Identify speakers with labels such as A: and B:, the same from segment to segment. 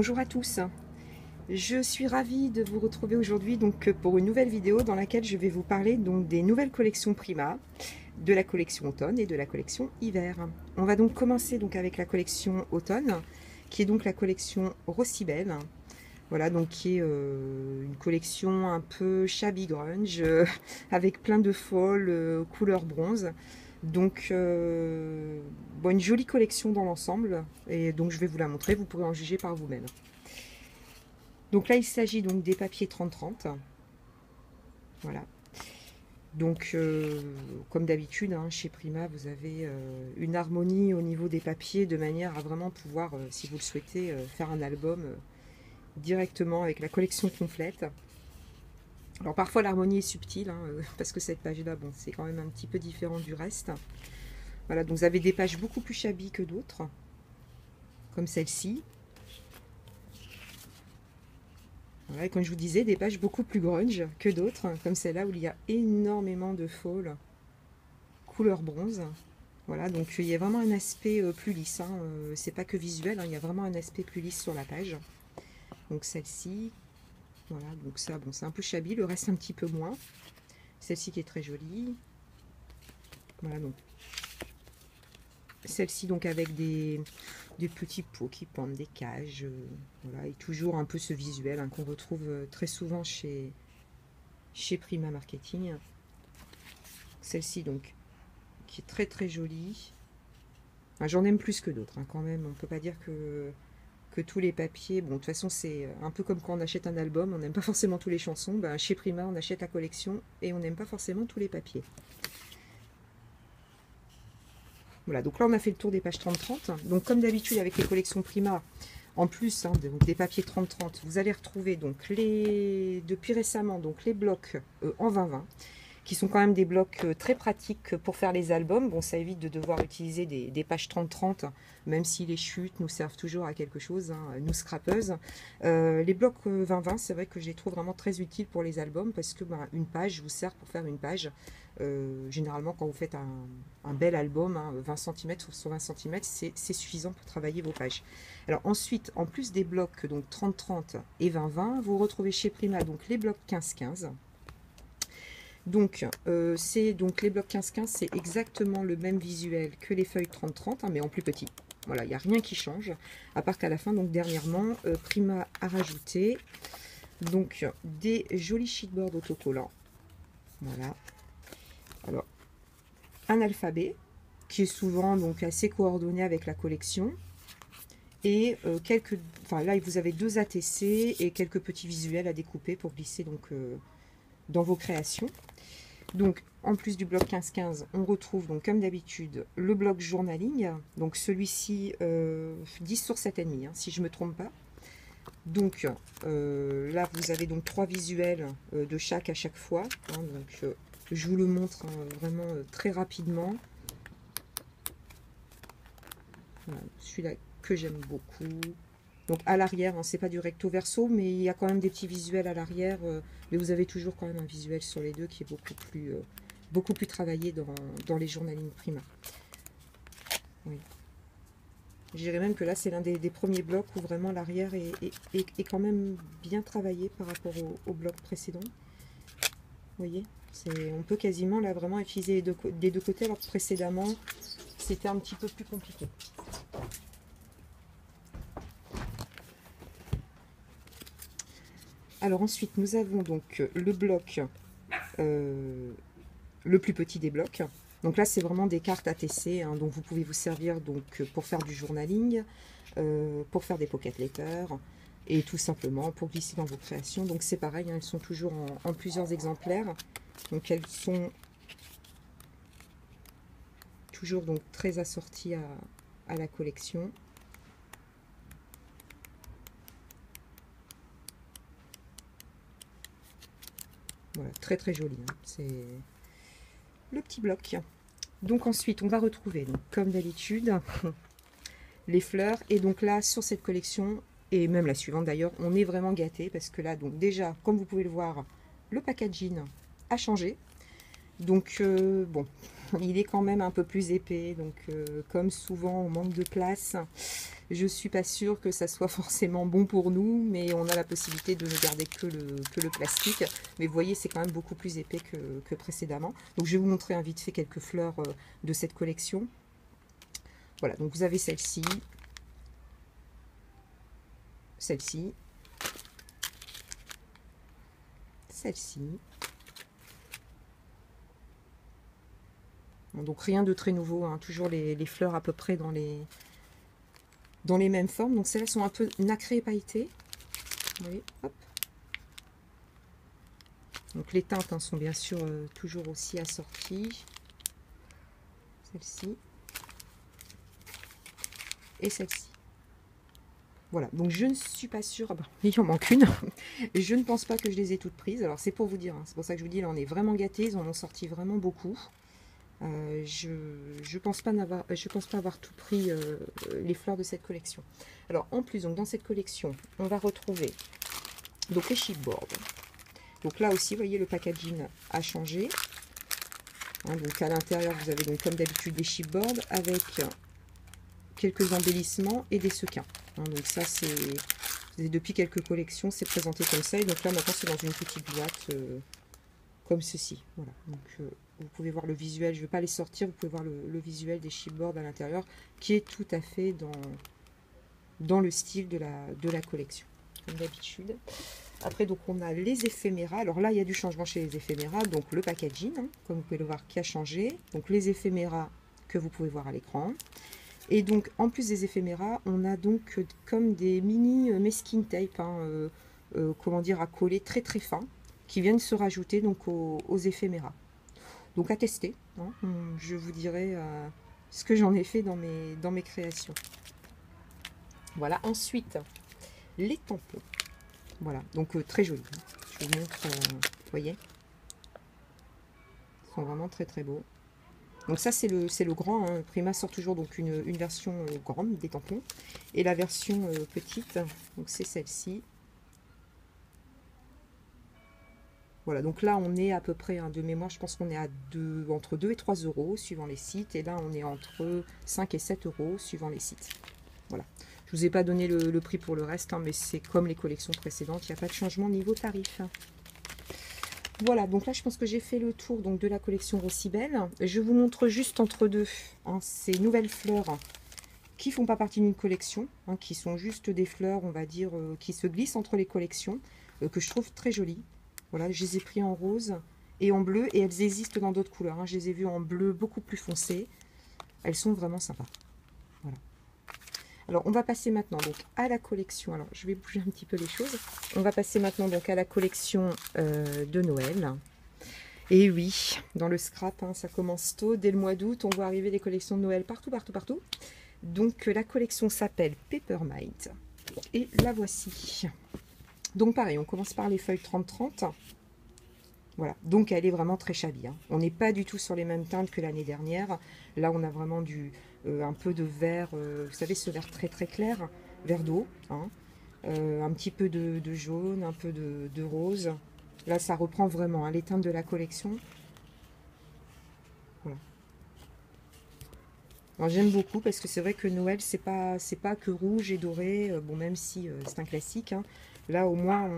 A: Bonjour à tous, je suis ravie de vous retrouver aujourd'hui pour une nouvelle vidéo dans laquelle je vais vous parler des nouvelles collections Prima, de la collection automne et de la collection hiver. On va donc commencer avec la collection automne, qui est donc la collection Rossibel. Voilà, donc qui est une collection un peu shabby grunge, avec plein de folles couleur bronze. Donc, une jolie collection dans l'ensemble, et donc je vais vous la montrer, vous pourrez en juger par vous-même. Donc là, il s'agit donc des papiers 30-30. Voilà. Donc, comme d'habitude, hein, chez Prima, vous avez une harmonie au niveau des papiers, de manière à vraiment pouvoir, si vous le souhaitez, faire un album directement avec la collection complète. Alors parfois l'harmonie est subtile, hein, parce que cette page-là, bon, c'est quand même un petit peu différent du reste. Voilà, donc vous avez des pages beaucoup plus shabby que d'autres, comme celle-ci. Voilà, et comme je vous disais, des pages beaucoup plus grunge que d'autres, comme celle-là où il y a énormément de folles couleur bronze. Voilà, donc il y a vraiment un aspect plus lisse, hein, c'est pas que visuel, hein, il y a vraiment un aspect plus lisse sur la page. Donc celle-ci, voilà, donc ça, bon, c'est un peu shabby, le reste un petit peu moins. Celle-ci qui est très jolie. Voilà, donc celle-ci donc avec des petits pots qui pendent des cages, voilà, et toujours un peu ce visuel, hein, qu'on retrouve très souvent chez Prima Marketing. Celle-ci donc qui est très très jolie. Enfin, j'en aime plus que d'autres, hein, quand même. On peut pas dire que tous les papiers, bon, de toute façon c'est un peu comme quand on achète un album, on n'aime pas forcément toutes les chansons. Ben, chez Prima on achète la collection et on n'aime pas forcément tous les papiers. Voilà, donc là on a fait le tour des pages 30-30. Donc comme d'habitude avec les collections Prima, en plus, hein, des papiers 30-30, vous allez retrouver donc depuis récemment donc les blocs en 20-20, qui sont quand même des blocs très pratiques pour faire les albums. Bon, ça évite de devoir utiliser des pages 30-30, même si les chutes nous servent toujours à quelque chose, hein, nous scrapeuses. Les blocs 20-20, c'est vrai que je les trouve vraiment très utiles pour les albums, parce que une page vous sert pour faire une page. Généralement, quand vous faites un bel album, hein, 20 cm sur 20 cm, c'est suffisant pour travailler vos pages. Alors ensuite, en plus des blocs donc 30-30 et 20-20, vous retrouvez chez Prima donc les blocs 15-15. Donc, les blocs 15-15, c'est exactement le même visuel que les feuilles 30-30, hein, mais en plus petit. Voilà, il n'y a rien qui change, à part qu'à la fin, donc dernièrement, Prima a rajouté donc des jolis sheetboards autocollants. Voilà. Alors, un alphabet qui est souvent donc assez coordonné avec la collection. Et là vous avez 2 ATC et quelques petits visuels à découper pour glisser donc dans vos créations. Donc en plus du bloc 15-15, on retrouve donc comme d'habitude le bloc journaling. Donc celui-ci 10 sur 7,5, hein, si je ne me trompe pas. Donc là vous avez donc 3 visuels de chaque à chaque fois, hein, donc je vous le montre, hein, vraiment très rapidement. Voilà, celui-là que j'aime beaucoup. Donc à l'arrière, hein, c'est pas du recto verso, mais il y a quand même des petits visuels à l'arrière, mais vous avez toujours quand même un visuel sur les deux qui est beaucoup plus travaillé dans les journaling Prima. Oui. Je dirais même que là c'est l'un des premiers blocs où vraiment l'arrière est quand même bien travaillé par rapport au bloc précédent. Vous voyez, on peut quasiment là vraiment utiliser des deux côtés, alors que précédemment c'était un petit peu plus compliqué. Alors ensuite, nous avons donc le bloc, le plus petit des blocs. Donc là, c'est vraiment des cartes ATC, hein, dont vous pouvez vous servir donc pour faire du journaling, pour faire des pocket letters, et tout simplement pour glisser dans vos créations. Donc c'est pareil, hein, elles sont toujours en plusieurs exemplaires. Donc elles sont toujours donc très assorties à la collection. Voilà, très très joli, hein. C'est le petit bloc. Donc ensuite, on va retrouver, donc, comme d'habitude, les fleurs. Et donc là, sur cette collection, et même la suivante d'ailleurs, on est vraiment gâté parce que là, donc déjà, comme vous pouvez le voir, le packaging a changé. Donc bon, il est quand même un peu plus épais. Donc, comme souvent, on manque de place. Je suis pas sûre que ça soit forcément bon pour nous, mais on a la possibilité de ne garder que le plastique. Mais vous voyez, c'est quand même beaucoup plus épais que précédemment. Donc, je vais vous montrer vite fait quelques fleurs de cette collection. Voilà, donc vous avez celle-ci, celle-ci, celle-ci. Bon, donc rien de très nouveau, hein, toujours les fleurs à peu près dans les mêmes formes. Donc celles-là sont un peu nacrées et pailletées. Vous voyez, hop. Donc les teintes, hein, sont bien sûr toujours aussi assorties. Celle-ci. Et celle-ci. Voilà, donc je ne suis pas sûre, ah ben, il en manque une, je ne pense pas que je les ai toutes prises, alors c'est pour vous dire, hein, c'est pour ça que je vous dis, là on est vraiment gâtés, ils en ont sorti vraiment beaucoup. Je pense pas avoir tout pris les fleurs de cette collection. Alors en plus, donc, dans cette collection, on va retrouver donc les chipboards. Donc là aussi, vous voyez, le packaging a changé. Hein, donc à l'intérieur, vous avez donc comme d'habitude des chipboards avec quelques embellissements et des sequins. Hein, donc ça, c'est depuis quelques collections, c'est présenté comme ça. Et donc là, maintenant, c'est dans une petite boîte comme ceci. Voilà. Donc vous pouvez voir le visuel. Je ne vais pas les sortir. Vous pouvez voir le visuel des chipboards à l'intérieur, qui est tout à fait dans le style de la collection, comme d'habitude. Après, donc, on a les éphéméras. Alors là, il y a du changement chez les éphéméras. Donc, le packaging, hein, comme vous pouvez le voir, qui a changé. Donc, les éphéméras que vous pouvez voir à l'écran. Et donc, en plus des éphéméras, on a donc comme des mini masking tape, hein, comment dire, à coller très très fin, qui viennent se rajouter donc aux éphéméras. Donc, à tester. Hein, je vous dirai ce que j'en ai fait dans mes créations. Voilà. Ensuite, les tampons. Voilà. Donc, très jolis. Je vous montre, vous voyez. Ils sont vraiment très très beaux. Donc ça, c'est le grand. Hein. Prima sort toujours donc une version grande des tampons. Et la version petite, donc c'est celle-ci. Voilà, donc là, on est à peu près, hein, de mémoire, je pense qu'on est à entre 2 et 3 euros suivant les sites. Et là, on est entre 5 et 7 euros suivant les sites. Voilà. Je ne vous ai pas donné le prix pour le reste, hein, mais c'est comme les collections précédentes. Il n'y a pas de changement niveau tarif. Voilà, donc là je pense que j'ai fait le tour donc de la collection Rossibelle. Je vous montre juste entre deux, hein, ces nouvelles fleurs qui font pas partie d'une collection, hein, qui sont juste des fleurs, on va dire, qui se glissent entre les collections, que je trouve très jolies. Voilà, je les ai pris en rose et en bleu, et elles existent dans d'autres couleurs. Hein. Je les ai vues en bleu beaucoup plus foncé. Elles sont vraiment sympas. Voilà. Alors, on va passer maintenant donc à la collection. Alors, je vais bouger un petit peu les choses. On va passer maintenant donc à la collection de Noël. Et oui, dans le scrap, hein, ça commence tôt. Dès le mois d'août, on voit arriver des collections de Noël partout, partout, partout. Donc, la collection s'appelle Peppermint. Et la voici. Donc, pareil, on commence par les feuilles 30-30. Voilà, donc elle est vraiment très shabby. Hein. On n'est pas du tout sur les mêmes teintes que l'année dernière. Là, on a vraiment un peu de vert, vous savez, ce vert très très clair, vert d'eau, hein. Un petit peu de jaune, un peu de rose. Là, ça reprend vraiment, hein, les teintes de la collection. Voilà. J'aime beaucoup parce que c'est vrai que Noël, c'est pas que rouge et doré, bon, même si c'est un classique. Hein. Là, au moins,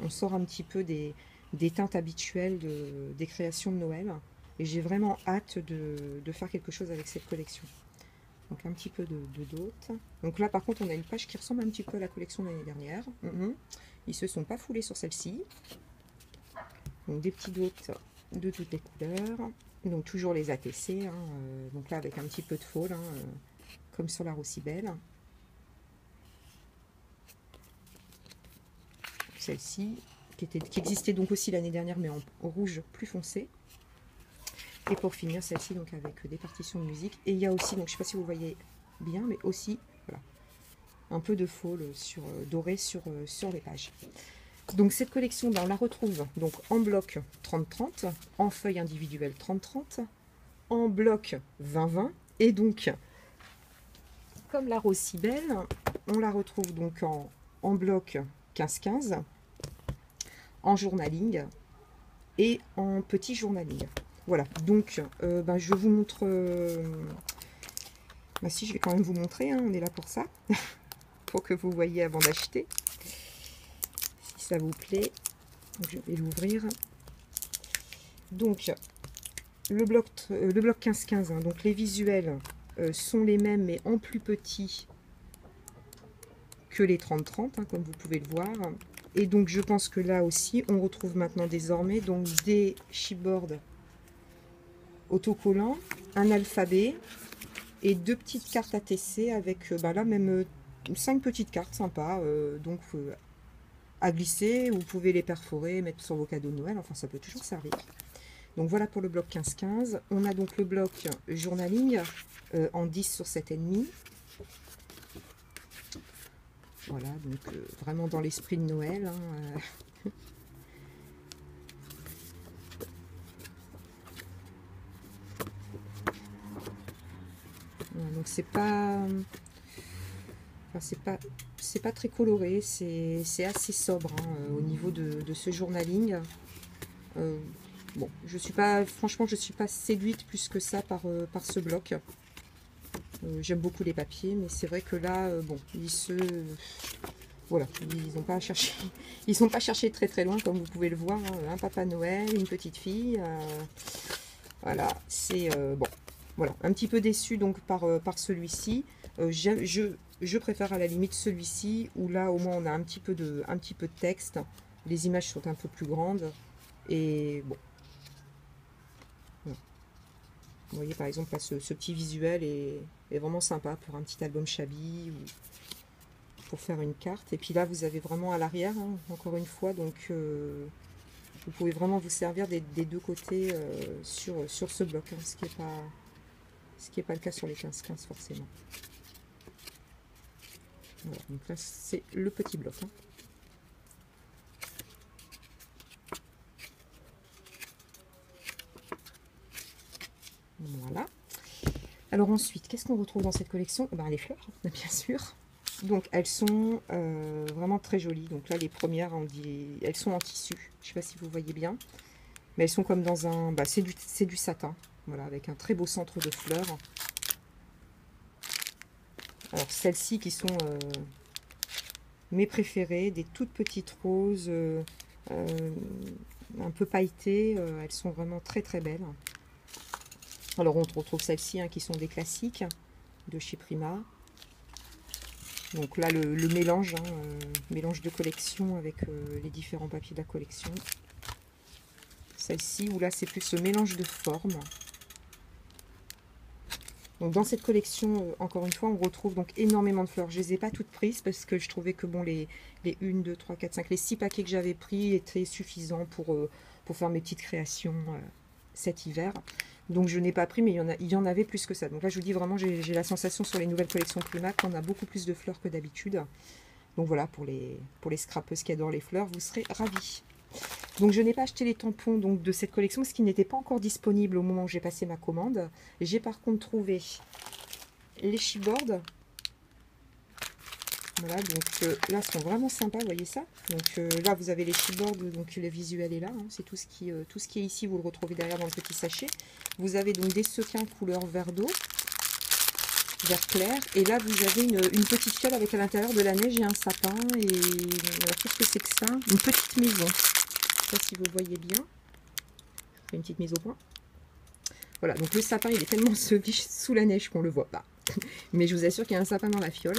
A: on sort un petit peu des teintes habituelles des créations de Noël. Et j'ai vraiment hâte de faire quelque chose avec cette collection. Donc un petit peu de dots. Donc là, par contre, on a une page qui ressemble un petit peu à la collection de l'année dernière. Ils se sont pas foulés sur celle-ci. Donc des petits dots de toutes les couleurs. Donc toujours les ATC. Hein, donc là, avec un petit peu de faux, hein, comme sur la Rossibelle. Celle-ci, qui existait donc aussi l'année dernière, mais en rouge plus foncé. Et pour finir, celle-ci, donc avec des partitions de musique. Et il y a aussi, donc je ne sais pas si vous voyez bien, mais aussi, voilà, un peu de faux doré sur les pages. Donc cette collection, ben, on la retrouve donc en bloc 30-30, en feuille individuelle 30-30, en bloc 20-20. Et donc, comme la Rossibelle, on la retrouve donc en bloc 15-15, en journaling et en petit journaling. Voilà, donc ben, je vous montre... bah si, je vais quand même vous montrer, hein, on est là pour ça. Pour que vous voyez avant d'acheter. Si ça vous plaît. Donc, je vais l'ouvrir. Donc, le bloc 15-15, hein, donc les visuels sont les mêmes, mais en plus petit que les 30-30, hein, comme vous pouvez le voir. Et donc, je pense que là aussi, on retrouve maintenant désormais donc, des chipboards autocollants, un alphabet et 2 petites cartes ATC avec, bah là, même 5 petites cartes sympas. Donc, à glisser, vous pouvez les perforer, mettre sur vos cadeaux de Noël, enfin, ça peut toujours servir. Donc voilà pour le bloc 15-15. On a donc le bloc journaling en 10 sur 7,5. Voilà, donc vraiment dans l'esprit de Noël. Hein, donc c'est pas... Enfin, c'est pas très coloré, c'est assez sobre hein, au niveau de ce journaling. Bon, je suis pas, franchement, je suis pas séduite plus que ça par ce bloc. J'aime beaucoup les papiers, mais c'est vrai que là, bon, voilà, ils n'ont pas cherché, ils sont pas cherchés très très loin, comme vous pouvez le voir. Hein, un Papa Noël, une petite fille, voilà, c'est bon, voilà, un petit peu déçu donc par celui-ci. Je préfère à la limite celui-ci où là au moins on a un petit peu de texte, les images sont un peu plus grandes et bon. Vous voyez par exemple là, ce petit visuel est vraiment sympa pour un petit album Shabby ou pour faire une carte. Et puis là vous avez vraiment à l'arrière, hein, encore une fois, donc vous pouvez vraiment vous servir des deux côtés sur ce bloc, hein, ce qui est pas le cas sur les 15-15 forcément. Voilà, donc là c'est le petit bloc. Hein. Voilà. Alors ensuite, qu'est-ce qu'on retrouve dans cette collection? Ben, les fleurs, bien sûr. Donc elles sont vraiment très jolies. Donc là les premières, elles sont en tissu. Je ne sais pas si vous voyez bien. Mais elles sont comme dans un... Bah, c'est du satin. Voilà, avec un très beau centre de fleurs. Alors celles-ci qui sont mes préférées, des toutes petites roses, un peu pailletées. Elles sont vraiment très très belles. Alors on retrouve celles-ci hein, qui sont des classiques de chez Prima. Donc là le mélange, hein, mélange de collection avec les différents papiers de la collection. Celle-ci où là c'est plus ce mélange de formes. Donc dans cette collection, encore une fois, on retrouve donc énormément de fleurs. Je ne les ai pas toutes prises parce que je trouvais que bon, les 1, 2, 3, 4, 5, les 6 paquets que j'avais pris étaient suffisants pour faire mes petites créations cet hiver. Donc je n'ai pas pris, mais il y en avait plus que ça. Donc là, je vous dis vraiment, j'ai la sensation sur les nouvelles collections Prima qu'on a beaucoup plus de fleurs que d'habitude. Donc voilà, pour les scrapeuses qui adorent les fleurs, vous serez ravis. Donc je n'ai pas acheté les tampons donc, de cette collection, parce qu'ils n'étaient pas encore disponibles au moment où j'ai passé ma commande. J'ai par contre trouvé les chipboards. Voilà, donc là, sont vraiment sympas, vous voyez ça. Donc là, vous avez les chipboards, donc le visuel est là. Hein, c'est tout ce qui est ici, vous le retrouvez derrière dans le petit sachet. Vous avez donc des sequins couleur vert d'eau, vert clair. Et là, vous avez une petite fiole avec à l'intérieur de la neige et un sapin. Et alors, qu'est-ce que c'est que ça? Une petite maison. Je ne sais pas si vous voyez bien. Je fais une petite mise au point. Voilà, donc le sapin, il est tellement sous la neige qu'on ne le voit pas. Mais je vous assure qu'il y a un sapin dans la fiole.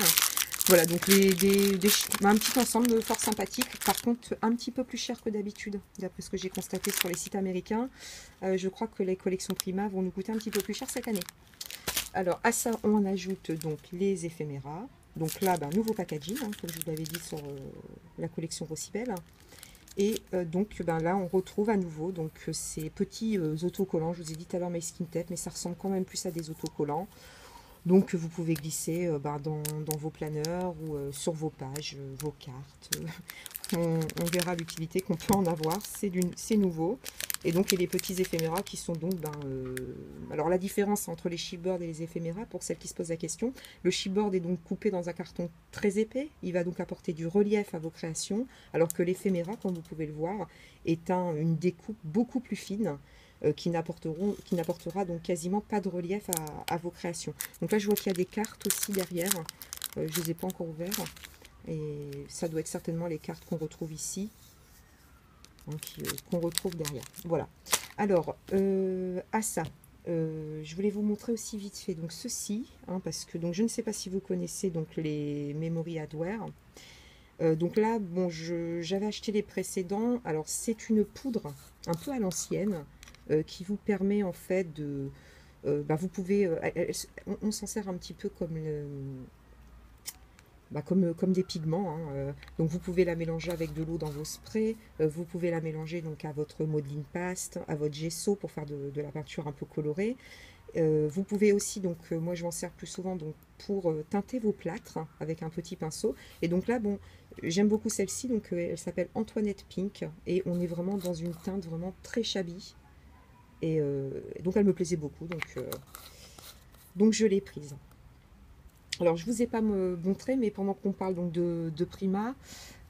A: Voilà, donc un petit ensemble fort sympathique. Par contre, un petit peu plus cher que d'habitude, d'après ce que j'ai constaté sur les sites américains. Je crois que les collections Prima vont nous coûter un petit peu plus cher cette année. Alors, à ça, on ajoute donc les éphéméras. Donc là, nouveau packaging, hein, comme je vous l'avais dit sur la collection Rossibel. Et donc là, on retrouve à nouveau donc, ces petits autocollants. Je vous ai dit tout à l'heure Skin Tape, mais ça ressemble quand même plus à des autocollants. Donc vous pouvez glisser dans vos planeurs ou sur vos pages, vos cartes. On verra l'utilité qu'on peut en avoir. C'est nouveau. Et donc il y a les petits éphéméras qui sont donc... alors la différence entre les chipboards et les éphéméras, pour celles qui se posent la question, le chipboard est donc coupé dans un carton très épais. Il va donc apporter du relief à vos créations, alors que l'éphéméra, comme vous pouvez le voir, est une découpe beaucoup plus fine. qui n'apportera donc quasiment pas de relief à vos créations. Donc là, je vois qu'il y a des cartes aussi derrière. Je ne les ai pas encore ouvertes. Et ça doit être certainement les cartes qu'on retrouve ici, hein, qu'on retrouve derrière. Voilà. Alors, à ça, je voulais vous montrer aussi vite fait donc ceci, hein, parce que donc je ne sais pas si vous connaissez donc les Memory Adware. Donc là, bon, j'avais acheté les précédents. Alors, c'est une poudre un peu à l'ancienne qui vous permet en fait de... vous pouvez... on s'en sert un petit peu comme comme des pigments, hein. Donc vous pouvez la mélanger avec de l'eau dans vos sprays, vous pouvez la mélanger donc à votre modeling paste, à votre gesso pour faire de la peinture un peu colorée. Vous pouvez aussi, donc moi je m'en sers plus souvent donc pour teinter vos plâtres avec un petit pinceau. Et donc là, bon, j'aime beaucoup celle-ci, donc elle s'appelle Antoinette Pink et on est vraiment dans une teinte vraiment très shabby. Et donc elle me plaisait beaucoup, donc je l'ai prise. Alors je vous ai pas montré, mais pendant qu'on parle donc de Prima,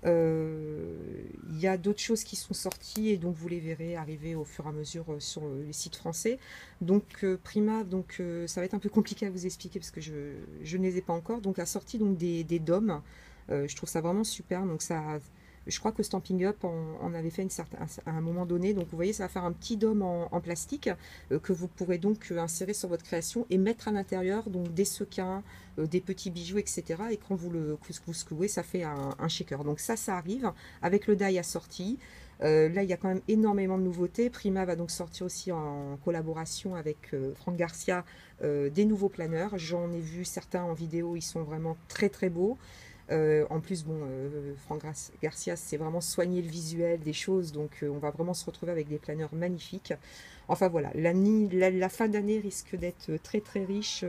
A: il y a d'autres choses qui sont sorties et donc vous les verrez arriver au fur et à mesure sur les sites français. Donc Prima, donc ça va être un peu compliqué à vous expliquer parce que je ne les ai pas encore. Donc a sorti donc des dômes. Je trouve ça vraiment super. Donc ça, je crois que Stampin' Up en avait fait à un moment donné. Donc vous voyez, ça va faire un petit dôme en plastique que vous pourrez donc insérer sur votre création et mettre à l'intérieur donc des sequins, des petits bijoux, etc. Et quand vous le secouez, ça fait un shaker. Donc ça arrive avec le die assorti. Là, il y a quand même énormément de nouveautés. Prima va donc sortir aussi en collaboration avec Franck Garcia des nouveaux planeurs. J'en ai vu certains en vidéo, ils sont vraiment très très beaux. En plus, bon, Franck Garcia, c'est vraiment soigner le visuel des choses, donc on va vraiment se retrouver avec des planeurs magnifiques. Enfin voilà, la fin d'année risque d'être très très riche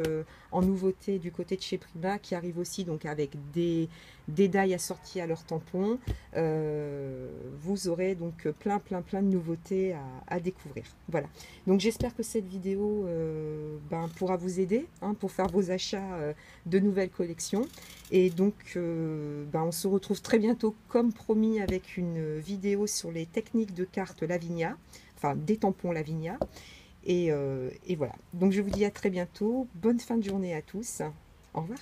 A: en nouveautés du côté de chez Prima, qui arrive aussi donc avec des die assortis à leur tampon. Vous aurez donc plein de nouveautés à découvrir. Voilà, donc j'espère que cette vidéo pourra vous aider hein, pour faire vos achats de nouvelles collections. Et donc on se retrouve très bientôt comme promis avec une vidéo sur les techniques de cartes Lavinia, enfin des tampons Lavinia. Et voilà, donc je vous dis à très bientôt, bonne fin de journée à tous, au revoir.